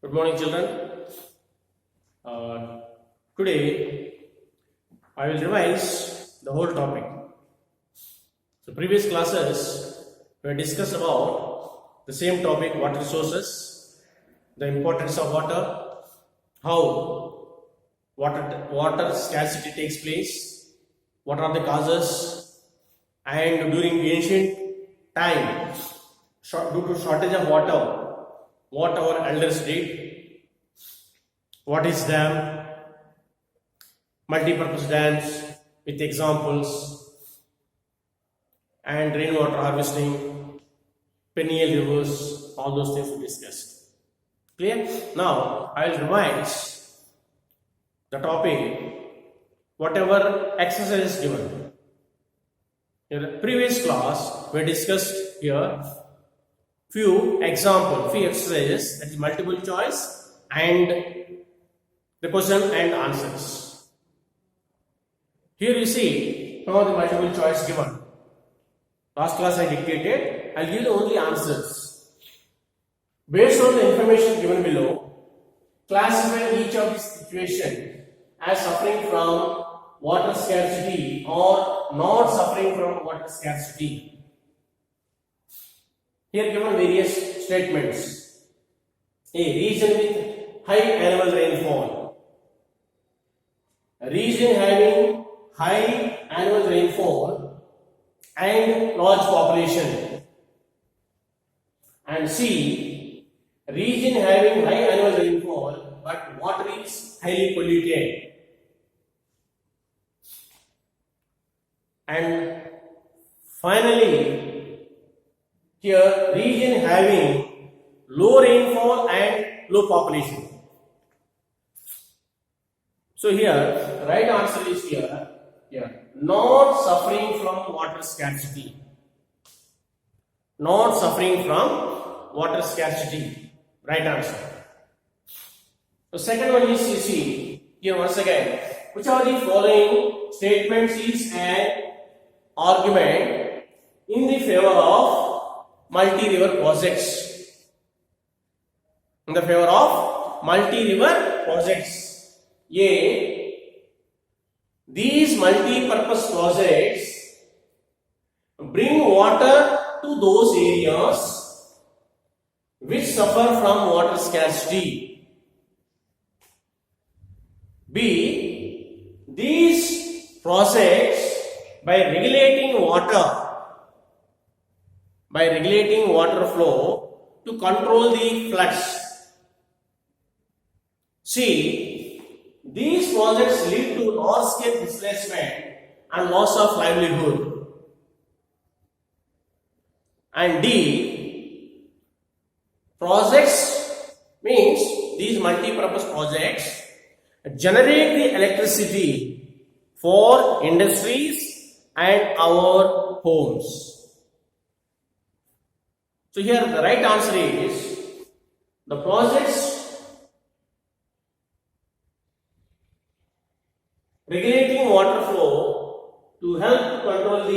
Good morning, children. Today I will revise the whole topic. So, previous classes we discussed about the same topic: water resources, the importance of water, how water scarcity takes place, what are the causes, and during ancient time, due to shortage of water, what our elders did, what is dam, multi-purpose dams with examples, and rainwater harvesting, perennial rivers, all those things we discussed. Clear? Now I will revise the topic, whatever exercise is given. In the previous class we discussed here few exercises, that is multiple choice and the question and answers. Here you see some of the multiple choice given. Last class I dictated, I will give you only answers. Based on the information given below, classify each of these situations as suffering from water scarcity or not suffering from water scarcity. Here given various statements. A region with high annual rainfall. A region having high annual rainfall and large population. And C, region having high annual rainfall but water is highly polluted. And finally, here region having low rainfall and low population. So here right answer is here not suffering from water scarcity. Not suffering from water scarcity. Right answer. The second one is, you see here once again, which of the following statements is an argument in the favor of multi-river projects? In the favor of multi-river projects. A, these multi-purpose projects bring water to those areas which suffer from water scarcity. B, these projects by regulating water flow to control the floods. C, these projects lead to large-scale displacement and loss of livelihood. And D, projects means these multi-purpose projects generate the electricity for industries and our homes. So here the right answer is the projects regulating water flow to help control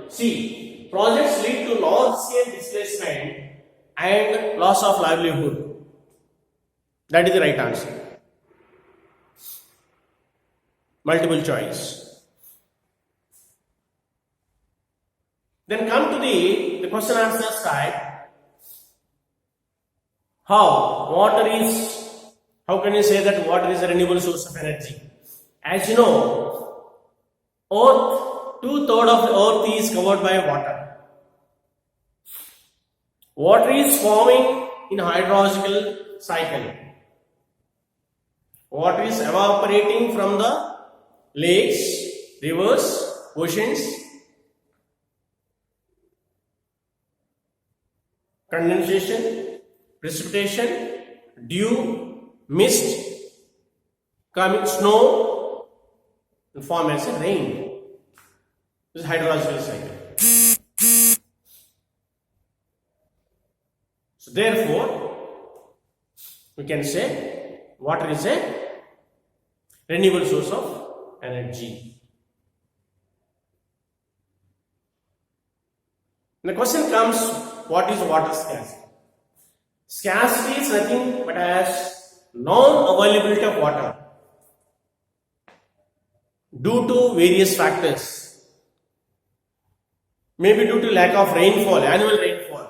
C, projects lead to large scale displacement and loss of livelihood. That is the right answer. Multiple choice. Then come to the question answer side. How can you say that water is a renewable source of energy? As you know, Earth, 2/3 of the Earth is covered by water. Water is forming in hydrological cycle. Water is evaporating from the lakes, rivers, oceans, condensation, precipitation, dew, mist, coming snow, and form as a rain. This is hydrological cycle. So therefore, we can say water is a renewable source of energy. The question comes what is water scarcity? Scarcity is nothing but as non-availability of water due to various factors. Maybe due to lack of rainfall, annual rainfall.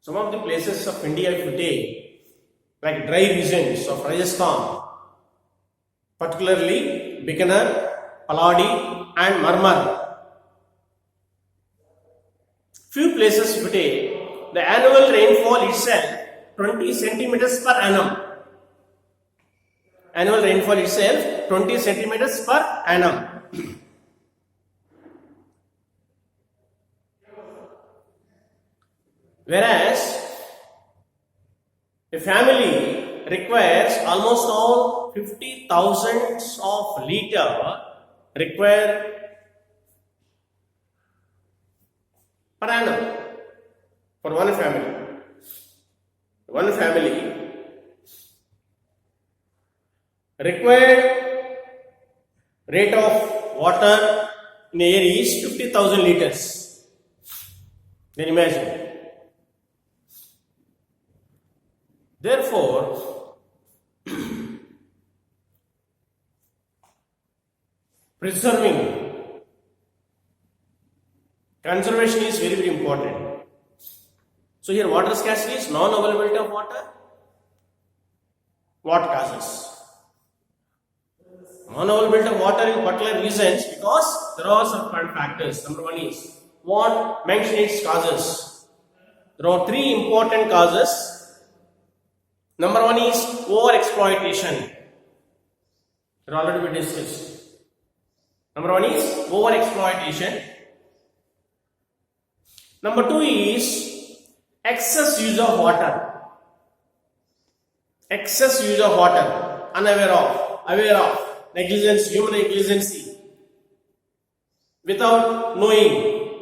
Some of the places of India, if you take, like dry regions of Rajasthan, particularly Bikaner, Paladi and Marmar. Few places if you take, the annual rainfall itself 20 centimeters per annum. Annual rainfall itself 20 centimeters per annum. Whereas a family requires almost all 50,000 of liter require per annum for one family. One family required rate of water in a year is 50,000 liters. Then imagine. Therefore, preserving, conservation is very, very important. So here water scarcity is non-availability of water. What causes? Non-availability of water in particular reasons because there are some factors. Number one is what mentioned its causes. There are three important causes. Number one is over-exploitation. It already been discussed. Number one is over-exploitation. Number two is excess use of water. Excess use of water. Unaware of, aware of, negligence, human negligence. Without knowing,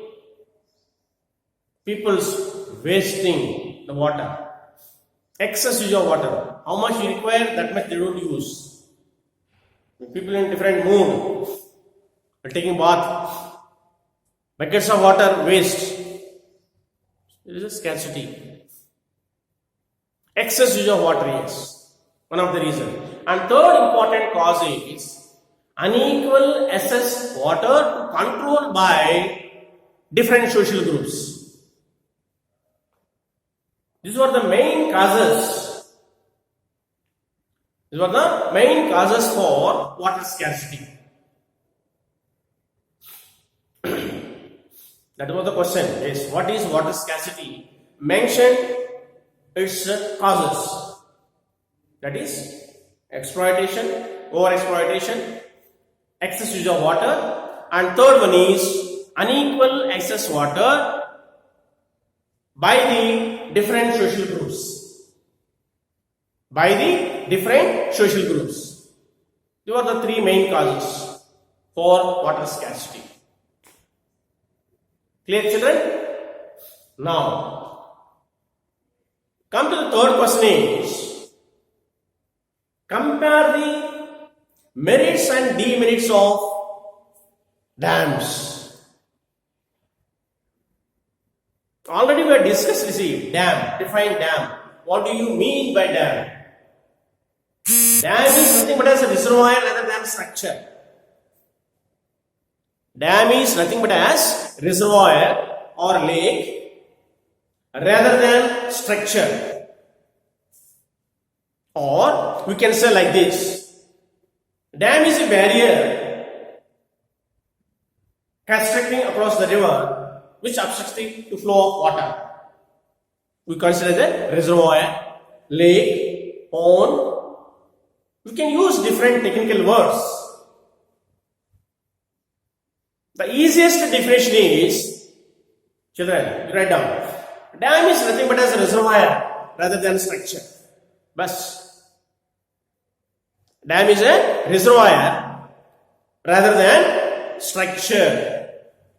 people's wasting the water. Excess use of water. How much you require, that much they don't use. People in different mood are taking bath. Buckets of water waste. There is a scarcity. Excess use of water, yes. One of the reasons. And third important cause is unequal access water controlled by different social groups. These were the main causes. These were the main causes for water scarcity. That was the question. Yes, what is water scarcity? Mention its causes. That is exploitation, over-exploitation, excess use of water, and third one is unequal access water by the different social groups. By the different social groups. These are the three main causes for water scarcity. Clear, children? Now, come to the third question is, compare the merits and demerits of dams. Already we have discussed this dam, define dam. What do you mean by dam? Dam is nothing but as a reservoir rather than structure. Dam is nothing but as reservoir or lake rather than structure. Or we can say like this. Dam is a barrier constructing across the river which obstructs the flow of water. We consider the reservoir, lake, pond. We can use different technical words. The easiest definition is, children, write down. Dam is nothing but as a reservoir rather than structure. Bas. Dam is a reservoir rather than structure.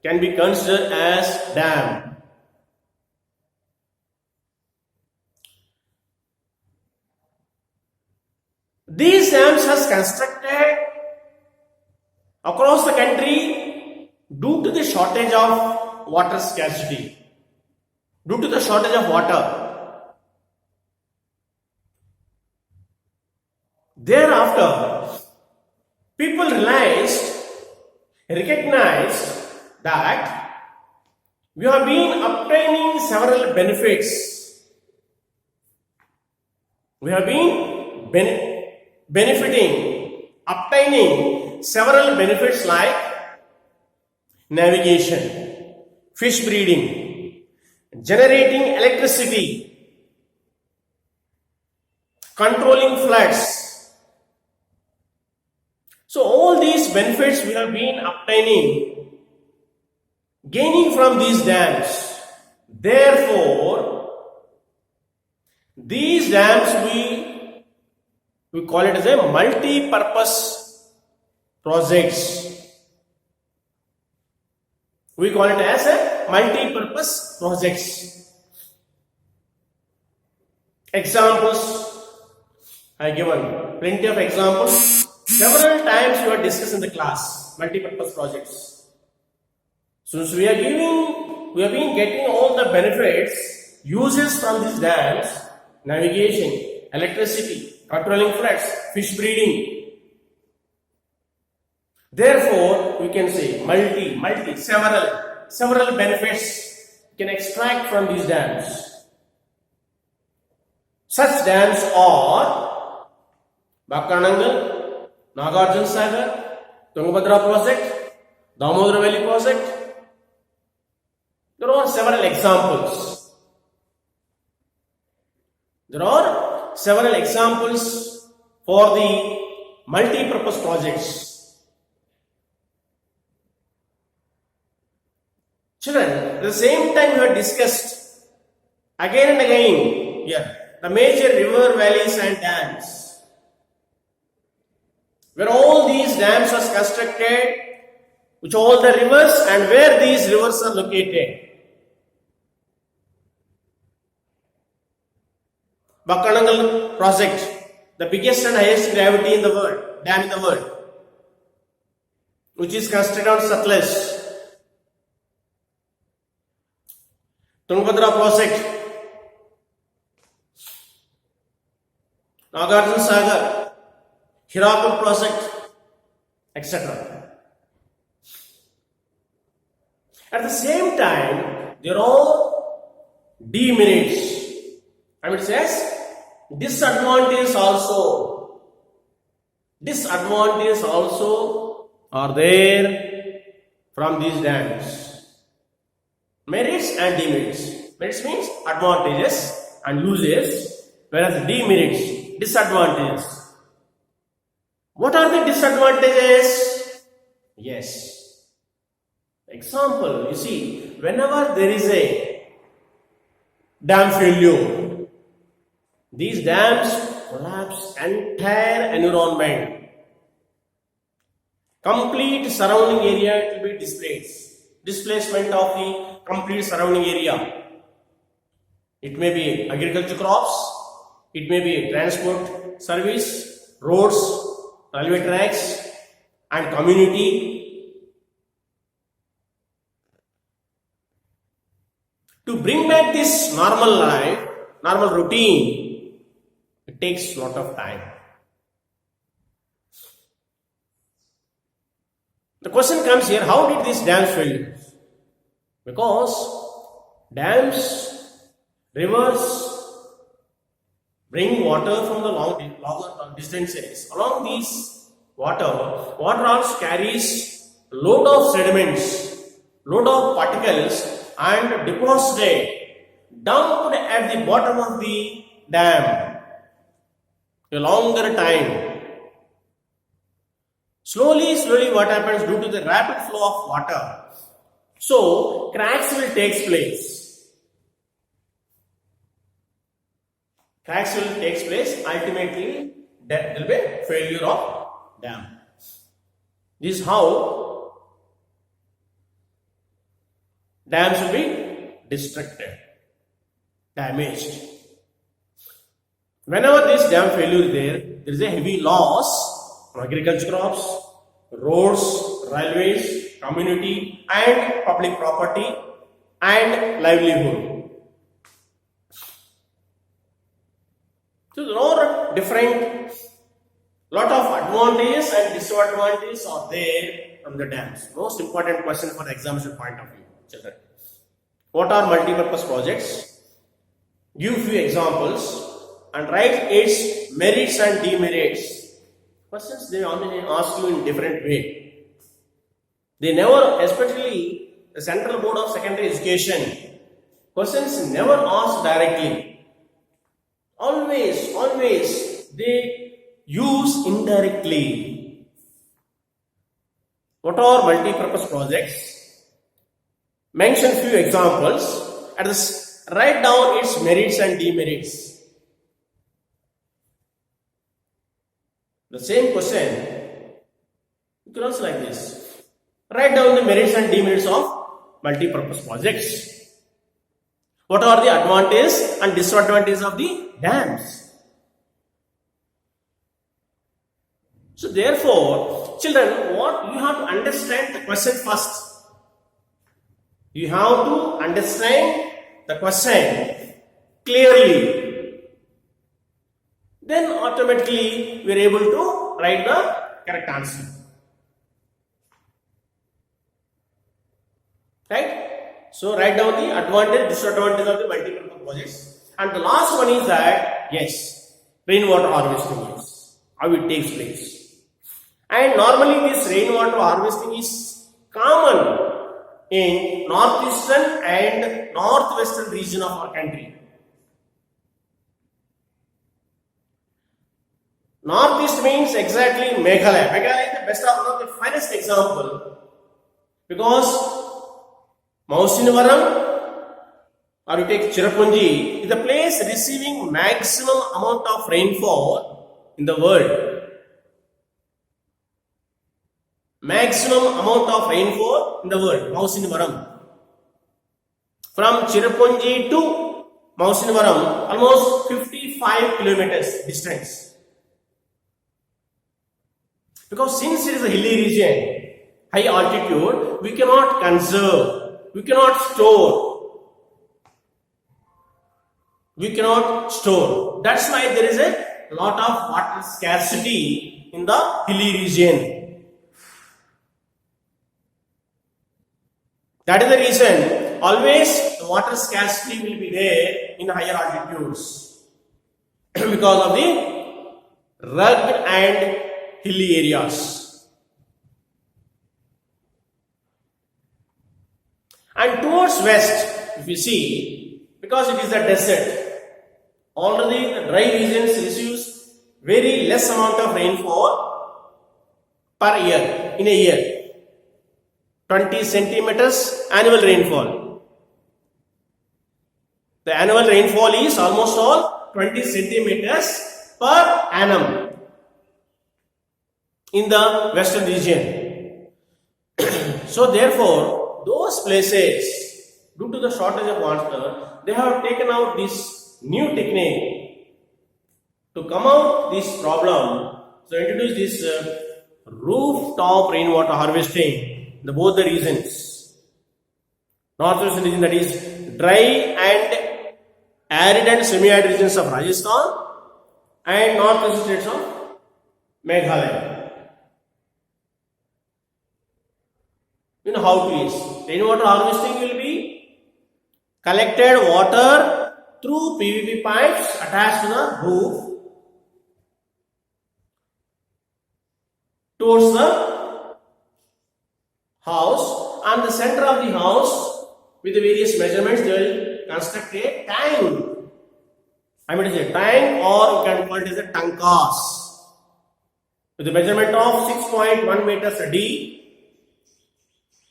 Can be considered as dam. These dams are constructed across the country due to the shortage of water scarcity. due to the shortage of water. Thereafter, people recognized that we have been obtaining several benefits. We have been obtaining several benefits like navigation, fish breeding, generating electricity, controlling floods. So all these benefits we have been gaining from these dams. Therefore, these dams we call it as a multi-purpose projects. We call it as a multi-purpose projects. Examples I given plenty of examples. Several times you are discussed in the class multi-purpose projects. Since we have been getting all the benefits, uses from these dams, navigation, electricity, controlling floods, fish breeding. Therefore, we can say several benefits you can extract from these dams. Such dams are Bakranangal, Nagarjuna Sagar, Tungabhadra project, Damodar Valley project. There are several examples. There are several examples for the multi-purpose projects. Children, at the same time we have discussed again and again here the major river valleys and dams. Where all these dams are constructed, which all the rivers and where these rivers are located. Bakranangal project, the biggest and highest gravity in the world, dam in the world, which is constructed on Satluj. Tungabhadra project, Nagarjuna Sagar, Hirakud project, etc. At the same time, there are demerits. I mean, it says disadvantages also are there from these dams. Merits and demerits. Merits means advantages and uses, whereas demerits, disadvantages. What are the disadvantages? Yes. Example, you see, whenever there is a dam failure, these dams collapse entire environment. Complete surrounding area will be displaced. Displacement of the complete surrounding area. It may be agriculture crops, it may be transport service, roads, railway tracks, and community. To bring back this normal routine, it takes a lot of time. The question comes here, how did these dams fail? Because dams, rivers bring water from the longer distances. Along these water also carries load of sediments, load of particles and deposited, dumped at the bottom of the dam a longer time. Slowly what happens due to the rapid flow of water? So cracks will take place. Ultimately there will be failure of dam. This is how dams will be destructed, damaged. Whenever this dam failure there is a heavy loss of agriculture crops, roads, railways, community and public property and livelihood. So there are different lot of advantages and disadvantages are there from the dams. Most important question for the examination point of view, children. What are multi-purpose projects? Give few examples and write its merits and demerits. Questions they only ask you in different way. They never, especially the Central Board of Secondary Education, questions never asked directly. Always they use indirectly. What are multi-purpose projects? Mention few examples and write down its merits and demerits. The same question, you can also like this. Write down the merits and demerits of multi-purpose projects. What are the advantages and disadvantages of the dams? So therefore, children, what you have to understand the question first. You have to understand the question clearly. Then automatically we are able to write the correct answer. Right? So write down the advantage, disadvantage of the multi-purpose projects. And the last one is that, yes, rainwater harvesting is how it takes place. And normally this rainwater harvesting is common in northeastern and northwestern region of our country. Northeast means exactly Meghalaya. Meghalaya is the best of one of the finest example because Mausinavaram or you take Cherrapunji is the place receiving maximum amount of rainfall in the world. Maximum amount of rainfall in the world, Mausinavaram. From Cherrapunji to Mausinavaram, almost 55 kilometers distance. Because since it is a hilly region, high altitude, we cannot conserve, we cannot store. That's why there is a lot of water scarcity in the hilly region. That is the reason always the water scarcity will be there in higher altitudes because of the rugged and hilly areas. And towards west, if you see, because it is a desert, already the dry regions receives very less amount of rainfall per year, in a year. 20 centimeters annual rainfall. The annual rainfall is almost all 20 centimeters per annum in the western region. So therefore, those places, due to the shortage of water, they have taken out this new technique to come out this problem. So introduce this rooftop rainwater harvesting. Both the regions, northwestern region, that is dry and arid and semi-arid regions of Rajasthan, and northwestern states of Meghalaya. You know how it is. Rainwater harvesting will be collected water through PVC pipes attached to the roof towards the house, and the center of the house with the various measurements they will construct a tank. I mean, it is a tank, or you can call it as a tankas with the measurement of 6.1 meters a D,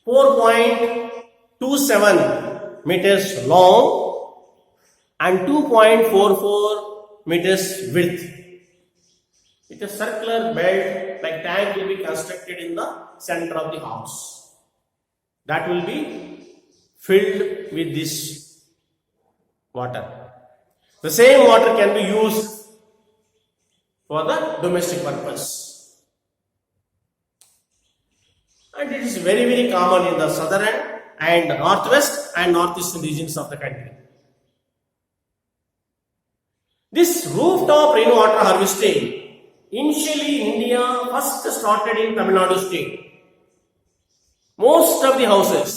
4.27 meters long, and 2.44 meters width. With a circular belt like tank will be constructed in the center of the house. That will be filled with this water. The same water can be used for the domestic purpose. And it is very, very common in the southern and northwest and northeastern regions of the country. This rooftop rainwater harvesting, initially India first started in Tamil Nadu state. Most of the houses,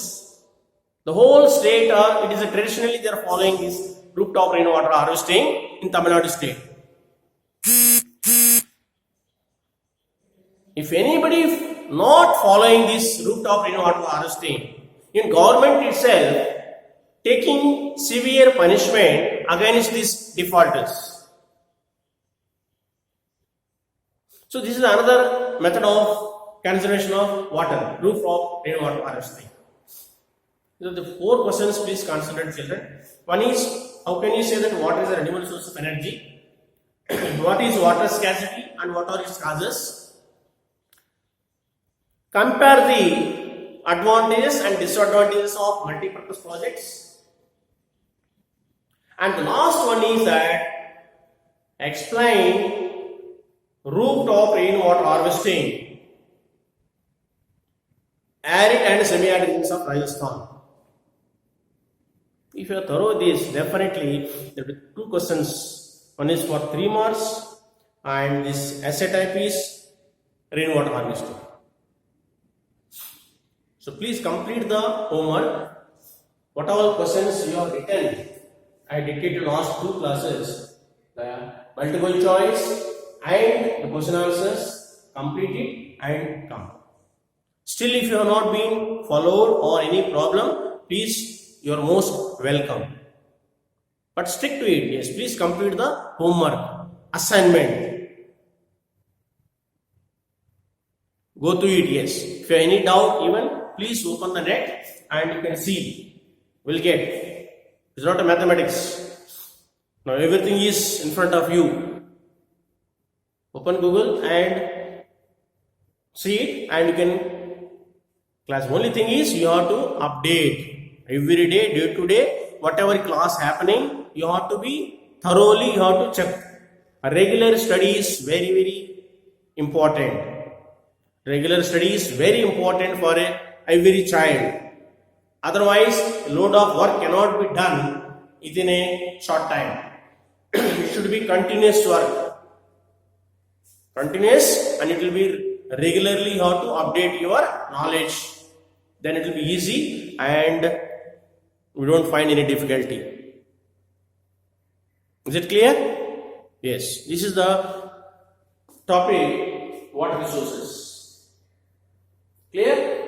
the whole state it is traditionally they are following this rooftop rainwater harvesting in Tamil Nadu state. If anybody not following this rooftop rainwater harvesting, in government itself taking severe punishment against these defaulters. So this is another method of conservation of water, rooftop rainwater harvesting. These are the 4 questions, please consider, children. One is, how can you say that water is a renewable source of energy? What is water scarcity and what are its causes? Compare the advantages and disadvantages of multi-purpose projects. And the last one is that explain rooftop rainwater harvesting, arid and semi-arid regions of Rajasthan. If you are thorough this, definitely there will be 2 questions. One is for 3 marks and this essay type is rainwater harvesting. So please complete the homework. What all questions you have written, I dictated last 2 classes. The multiple choice and the question answers, complete it and come. Still, if you have not been followed or any problem, please, you are most welcome. But stick to it. Yes, please complete the homework, assignment. Go through it. Yes. If you have any doubt, even please open the net and you can see. We'll get. It's not a mathematics. Now everything is in front of you. Open Google and see it, and you can class. Only thing is you have to update every day, day to day, whatever class happening, you have to be thoroughly, you have to check. A regular study is very, very important. Regular study is very important for every child. Otherwise, load of work cannot be done within a short time. It should be continuous work. Continuous, and it will be regularly you have to update your knowledge. Then it will be easy and we don't find any difficulty. Is it clear? Yes. This is the topic, water resources. Clear?